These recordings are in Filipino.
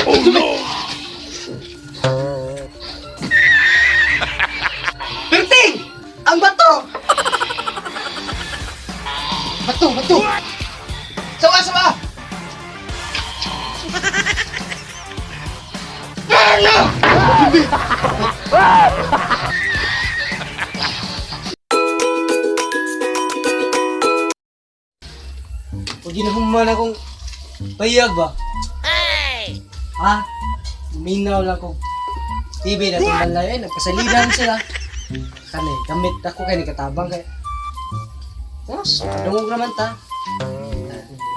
Oh no! Perting! Ang bato! Bato! Sawa! Ano? Huwag ginahuman akong payag ba? Ha? Minaw lang kong TV na itong malay. Nagkasalidan sila. Kanay, gamit ako kay nagkatabang kay. Tapos, dungog naman ta.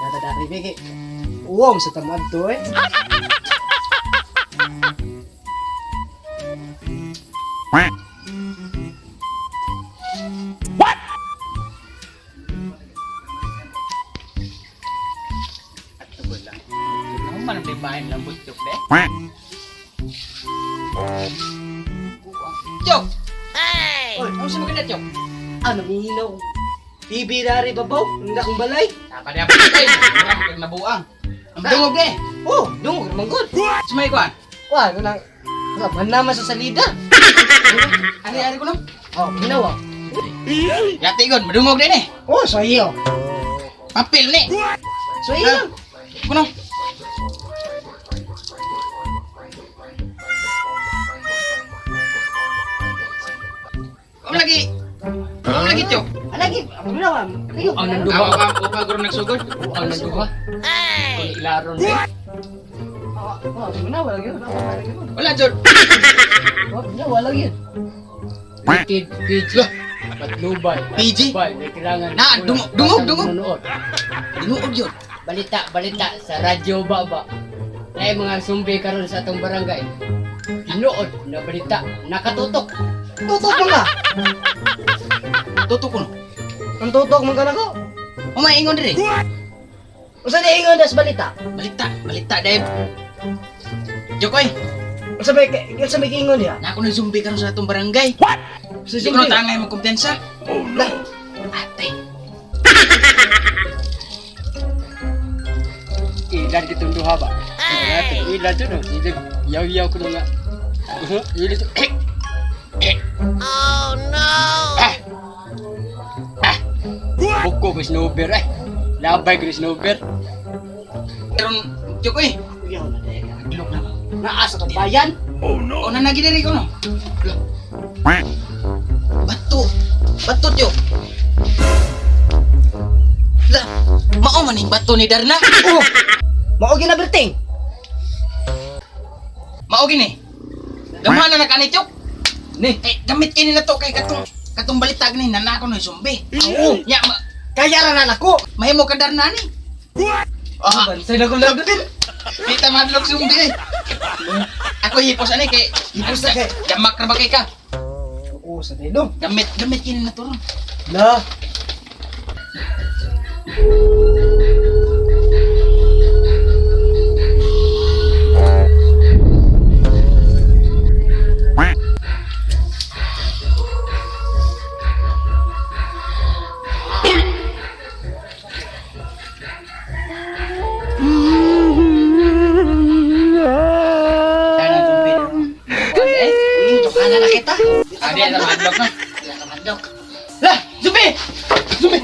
Natadari bigi. Uwam sa tamad to eh. What? At tubod lang. Ano man ang libahin ng butok de? Chok! Oy, ano sa maganda, Chok? Ano, minaw. TV dari babaw. Hindi akong balay. Tapa niya pa tayo. Marami kang nabuang. Ang dungog de. Oh, dungog naman good. Sumay ko ah. Wah, ano lang. Manama sa salida. Ari-ari ko no? Oh, ginawa. Yati gon, madungog din eh. Oh, so iyo. Papel ni. So iyo. Kuno. Om lagi, Chok. Lagi, ako ginawa. Ayo. Ang nanduha ka, upa guro nagsugod. Ang nanduha. Kung ilaron din. Oh, ginawa lagi. Wala, Jod. Oh, ginawa lagi. Wicked PG. Patnubay. PG? May kailangan. Na, dungog. Dinuog yun. Balita sa radyo baba. Na mga sumbi karon sa atong barangay. Tinuod na balita, nakatutok. Tutok mo nga. Tutok ko no. Ang tutok mo ka na ko. Umaingon dire. Usa di ingon das balita. Balita dahil. Jokoy, Usa may ingon dia. na ako ng zombie karon sa atong barangay. Sa Hindi ko na tangay magkumpiyansa. Lah, Ate. Ilan kitong duha ba? Ilan to no? Yaw ko nga. Ilan to. Oh no! Buko ko snowber eh. Labay ko snowber. Karon, Jokoy. uyaw na dai. Ilok na. Naasa ka bayan. O na nagidiri ko no. Bato, Jok. La, mao man yung bato ni Darna. Oh. Mao ginaberting. Mao gini. Gamhanan na kanit, Jok. Ni, gamit kini na to kay katong balitag ni nanako no zombie. Oo. Ya, Kaya ra na nako. mahimo ka Darna ni. Ah, Bansay na ko labitin. kita madlok zombie. Ako hipos ani kay Hipos na kay. Jamak ra ba kay ka? Oo, sa dedo. Gamit kini na to ron. La. Dana zombie ron. Ana na kita. Adi na madlok na. Madok. Lah, zombie. Zombie.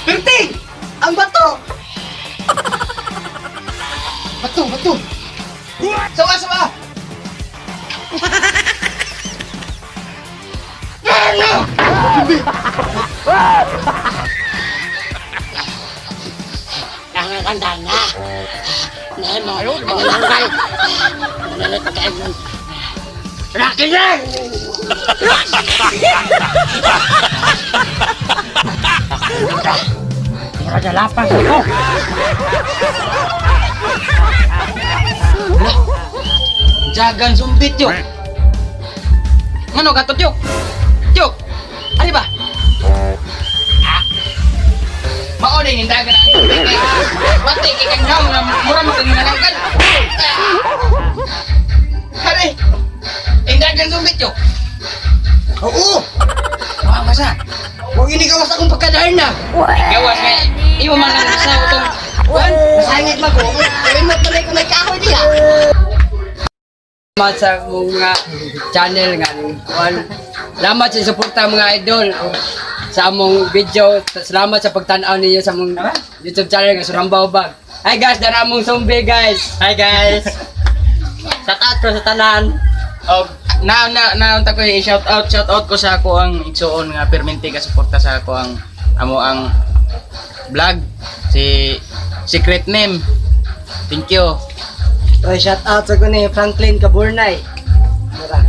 Perting! Ang bato! Bato! Sawa. Nakakandang na! Dahil mga nangyayangkay! Nangyayangkay! Rocky lang! Raja lapas ako! Jagan sumbit, Jok. Ngano gatot, Jok? Jok. Ari ba? Mao ding indagan ang sumbit. Pati kay kang daw na mura mo kang nalangkan. Ari. Indagan sumbit, Jok. Oo! Wa masa. Wa Huwag ini gawas akong pagkadahan na. Gawas nga. Iyo man ang sa utong. Juan, masangit mo ko. Gawin mo tuloy ko may kahoy diya. Salamat sa mga channel nga ni Juan. Salamat sa suporta mga idol sa among video. Salamat sa pagtanaw ninyo sa among YouTube channel nga Surambaw Bag. Hi guys, dara among zombie guys. Hi guys. Shout out ko sa tanan. Og naunta ko i-shout out ko sa ako ang igsuon nga permente ka suporta sa ako ang amo ang vlog si Secret Name. Thank you. Oy, shout out sa ko ni Franklin Caburnay. Mura.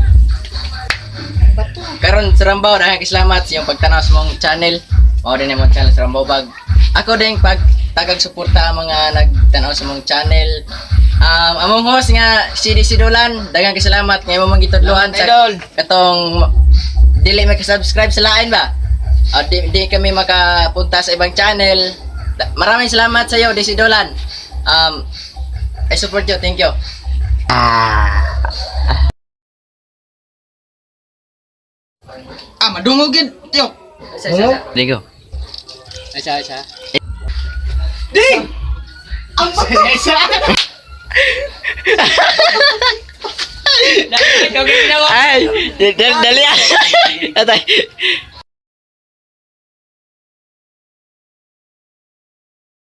Karon Surambaw, dahil salamat sa iyong pagtanaw sa mong channel. Mao din imong channel Surambaw Bag. Ako din pag tagag suporta mga nagtanaw sa mong channel. Among host nga si Dolan, daghang salamat nga imong gitudloan sa katong dili maka-subscribe sa lain ba. Di kami makapunta sa ibang channel. Maraming salamat sa iyo, Desi Dolan. I support you, thank you. Madungog gid, tiyo. Isa. Digo. Isa. Ding! Ikaw ginawa. Ay, dali. Atay.